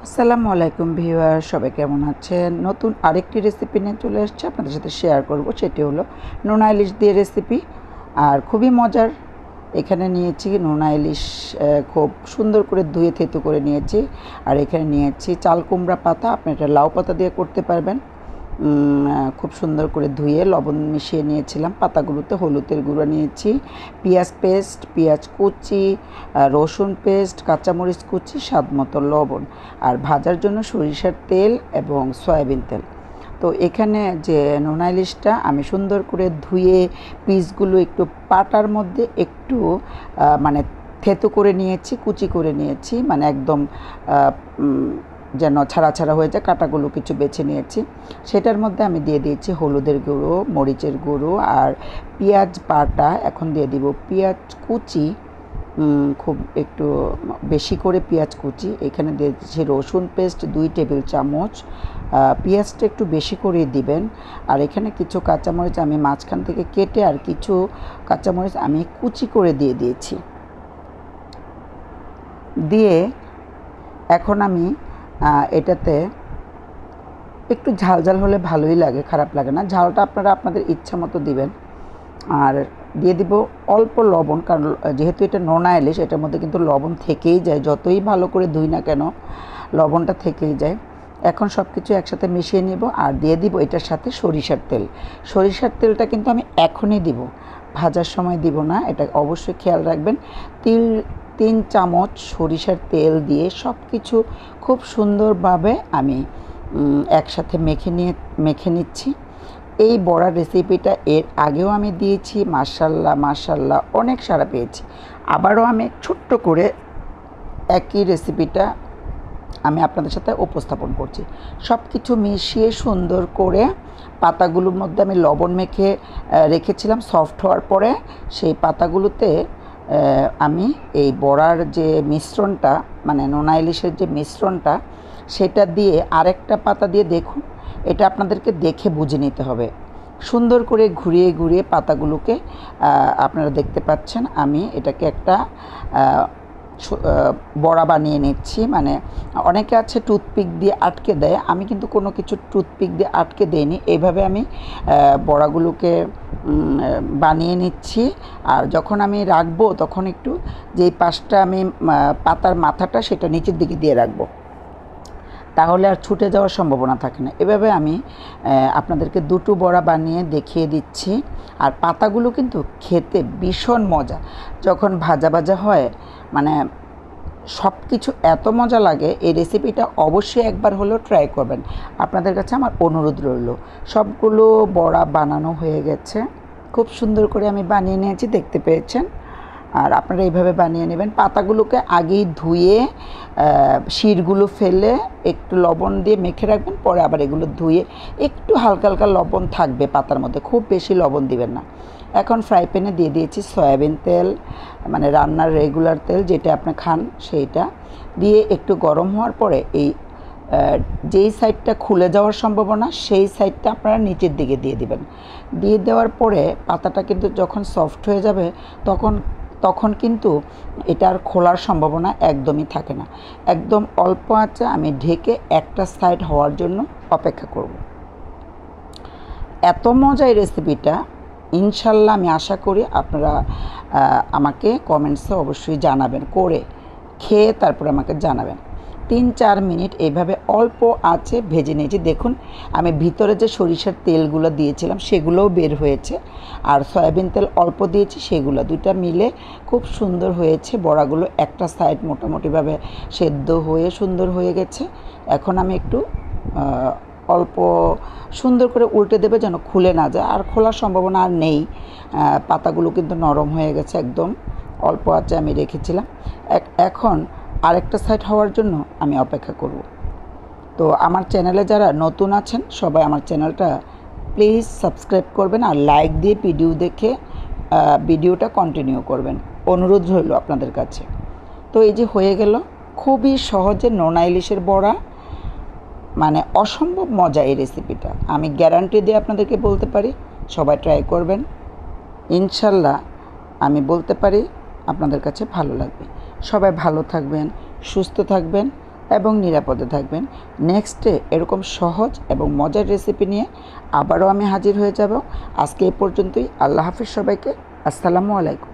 আসসালামু আলাইকুম ভিউয়ার, সবাই কেমন আছেন? নতুন আরেকটি রেসিপি নিয়ে চলে এসেছি, আপনাদের সাথে শেয়ার করব। সেটি হলো নোনা ইলিশ দিয়ে রেসিপি, আর খুবই মজার। এখানে নিয়েছি নোনা ইলিশ, খুব সুন্দর করে ধুয়ে থেতু করে নিয়েছি। আর এখানে নিয়েছি চাল কুমড়া পাতা, আপনি এটা লাউ পাতা দিয়ে করতে পারবেন। খুব সুন্দর করে ধুয়ে লবণ মিশিয়ে নিয়েছিলাম। পাতাগুলোতে হলুদের গুঁড়ো নিয়েছি, পেঁয়াজ পেস্ট, পেঁয়াজ কুচি, রসুন পেস্ট, কাঁচামরিচ কুচি, স্বাদ মতো লবণ, আর ভাজার জন্য সরিষার তেল এবং সয়াবিন তেল। তো এখানে যে নোনা ইলিশটা আমি সুন্দর করে ধুয়ে পিসগুলো একটু পাটার মধ্যে একটু মানে থেতো করে নিয়েছি, কুচি করে নিয়েছি, মানে একদম যেন ছাড়া ছাড়া হয়ে যায়, কাঁটাগুলো কিছু বেছে নিয়েছি। সেটার মধ্যে আমি দিয়ে দিয়েছি হলুদের গুঁড়ো, মরিচের গুঁড়ো আর পেঁয়াজ বাটা। এখন দিয়ে দিব পেঁয়াজ কুচি, খুব একটু বেশি করে পেঁয়াজ কুচি। এখানে দিয়ে দিচ্ছি রসুন পেস্ট 2 টেবিল চামচ। পেঁয়াজটা একটু বেশি করে দিবেন। আর এখানে কিছু কাঁচামরিচ আমি মাঝখান থেকে কেটে আর কিছু কাঁচামরিচ আমি কুচি করে দিয়ে দিয়েছি। দিয়ে এখন আমি এটাতে একটু ঝাল ঝাল হলে ভালোই লাগে, খারাপ লাগে না। ঝালটা আপনারা আপনাদের ইচ্ছা মতো দিবেন। আর দিয়ে দিব অল্প লবণ, কারণ যেহেতু এটা নোনা ইলিশ, এটার মধ্যে কিন্তু লবণ থেকেই যায়, যতই ভালো করে ধুই না কেন লবণটা থেকেই যায়। এখন সব কিছু একসাথে মিশিয়ে নিব আর দিয়ে দিব এটার সাথে সরিষার তেল। সরিষার তেলটা কিন্তু আমি এখনই দিব, ভাজার সময় দিব না, এটা অবশ্যই খেয়াল রাখবেন। 3 চামচ সরিষার তেল দিয়ে সব কিছু খুব সুন্দরভাবে আমি একসাথে মেখে নিচ্ছি। এই বড়ার রেসিপিটা এর আগেও আমি দিয়েছি, মাশাল্লাহ মাশাল্লাহ অনেক সাড়া পেয়েছি। আবারও আমি ছোট্ট করে একই রেসিপিটা আমি আপনাদের সাথে উপস্থাপন করছি। সব কিছু মিশিয়ে সুন্দর করে পাতাগুলোর মধ্যে আমি লবণ মেখে রেখেছিলাম। সফট হওয়ার পরে সেই পাতাগুলোতে আমি এই বড়ার যে মিশ্রণটা, মানে নোনা ইলিশের যে মিশ্রণটা, সেটা দিয়ে আরেকটা পাতা দিয়ে দেখুন, এটা আপনাদেরকে দেখে বুঝে নিতে হবে। সুন্দর করে ঘুরিয়ে ঘুরিয়ে পাতাগুলোকে আপনারা দেখতে পাচ্ছেন, আমি এটাকে একটা বড়া বানিয়ে নিচ্ছি। মানে অনেকে আছে টুথপিক দিয়ে আটকে দেয়, আমি কিন্তু কোনো কিছু টুথপিক দিয়ে আটকে দেইনি। এইভাবে আমি বড়াগুলোকে বানিয়ে নিচ্ছি। আর যখন আমি রাখবো তখন একটু যেই পাশটা আমি পাতার মাথাটা সেটা নিচের দিকে দিয়ে রাখবো, তাহলে আর ছুটে যাওয়ার সম্ভাবনা থাকে না। এভাবে আমি আপনাদেরকে দুটো বড়া বানিয়ে দেখিয়ে দিচ্ছি। আর পাতাগুলো কিন্তু খেতে ভীষণ মজা, যখন ভাজা ভাজা হয়, মানে সব কিছু এত মজা লাগে। এই রেসিপিটা অবশ্যই একবার হলেও ট্রাই করবেন, আপনাদের কাছে আমার অনুরোধ রইল। সবগুলো বড়া বানানো হয়ে গেছে, খুব সুন্দর করে আমি বানিয়ে নিয়েছি, দেখতে পেয়েছেন। আর আপনারা এইভাবে বানিয়ে নেবেন। পাতাগুলোকে আগেই ধুয়ে শিরগুলো ফেলে একটু লবণ দিয়ে মেখে রাখবেন, পরে আবার এগুলো ধুয়ে একটু হালকা হালকা লবণ থাকবে পাতার মধ্যে, খুব বেশি লবণ দিবেন না। এখন ফ্রাই প্যানে দিয়ে দিয়েছি সয়াবিন তেল, মানে রান্নার রেগুলার তেল যেটা আপনি খান সেইটা দিয়ে একটু গরম হওয়ার পরে এই যেই সাইডটা খুলে যাওয়ার সম্ভাবনা সেই সাইডটা আপনারা নিচের দিকে দিয়ে দিবেন। দিয়ে দেওয়ার পরে পাতাটা কিন্তু যখন সফট হয়ে যাবে তখন কিন্তু এটার খোলার সম্ভাবনা একদমই থাকে না। একদম অল্প আঁচে আমি ঢেকে একটা সাইড হওয়ার জন্য অপেক্ষা করব। এত মজা এই রেসিপিটা, ইনশাল্লাহ আমি আশা করি আপনারা আমাকে কমেন্টসে অবশ্যই জানাবেন, করে খেয়ে তারপরে আমাকে জানাবেন। 3-4 মিনিট এইভাবে অল্প আঁচে ভেজে নিয়েছি। দেখুন আমি ভিতরে যে সরিষার তেলগুলো দিয়েছিলাম সেগুলোও বের হয়েছে, আর সয়াবিন তেল অল্প দিয়েছি, সেগুলো দুটো মিলে খুব সুন্দর হয়েছে। বড়াগুলো একটা সাইড মোটামুটিভাবে সেদ্ধ হয়ে সুন্দর হয়ে গেছে। এখন আমি একটু অল্প সুন্দর করে উল্টে দেবে যেন খুলে না যায়, আর খোলার সম্ভাবনা আর নেই। পাতাগুলো কিন্তু নরম হয়ে গেছে একদম, অল্প আঁচে আমি রেখেছিলাম। এখন আরেকটা সাইড হওয়ার জন্য আমি অপেক্ষা করব। তো আমার চ্যানেলে যারা নতুন আছেন সবাই আমার চ্যানেলটা প্লিজ সাবস্ক্রাইব করবেন, আর লাইক দিয়ে ভিডিও দেখে ভিডিওটা কন্টিনিউ করবেন, অনুরোধ রইল আপনাদের কাছে। তো এই যে হয়ে গেল, খুবই সহজে নোনা ইলিশের বড়া, মানে অসম্ভব মজা এই রেসিপিটা, আমি গ্যারান্টি দিয়ে আপনাদেরকে বলতে পারি। সবাই ট্রাই করবেন, ইনশাল্লাহ আমি বলতে পারি আপনাদের কাছে ভালো লাগবে। সবাই ভালো থাকবেন, সুস্থ থাকবেন। এবং নিরাপদে থাকবেন। নেক্সটে এরকম সহজ এবং মজার রেসিপি নিয়ে আবারও আমি হাজির হয়ে যাব। আজকে এই পর্যন্তই। আল্লাহ হাফিজ সবাইকে। আসসালামু আলাইকুম।